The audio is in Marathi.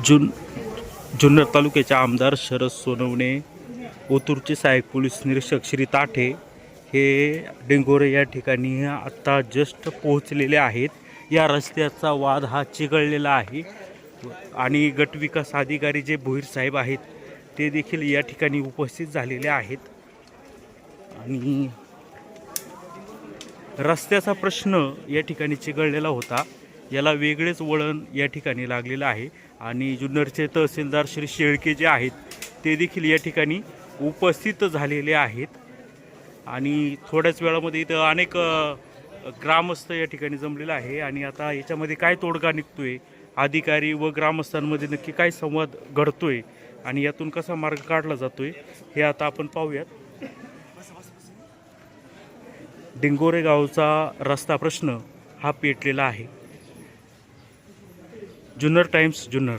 जुन्नर तालुक्याचे आमदार शरद सोनवणे, ओतूरचे सहाय्यक पोलीस निरीक्षक श्री ताठे हे डिंगोरे या ठिकाणी आत्ता जस्ट पोहोचलेले आहेत. या रस्त्याचा वाद हा चिघळलेला आहे आणि गटविकास अधिकारी जे भोईर साहेब आहेत ते देखील या ठिकाणी उपस्थित झालेले आहेत. आणि रस्त्याचा प्रश्न या ठिकाणी चिघळलेला होता, याला वेगळेच वळण या ठिकाणी लागलेलं आहे. आणि जुन्नरचे तहसीलदार श्री शेळके जे आहेत ते देखील या ठिकाणी उपस्थित झालेले आहेत. आणि थोड्याच वेळामध्ये इथं अनेक ग्रामस्थ या ठिकाणी जमलेला आहे. आणि आता याच्यामध्ये काय तोडगा निघतोय, अधिकारी व ग्रामस्थांमध्ये नक्की काय संवाद घडतोय आणि यातून कसा मार्ग काढला जातोय हे आता आपण पाहूयात. डिंगोरे गावचा रस्ता प्रश्न हा पेटलेला आहे. जुन्नर टाइम्स जुन्नर.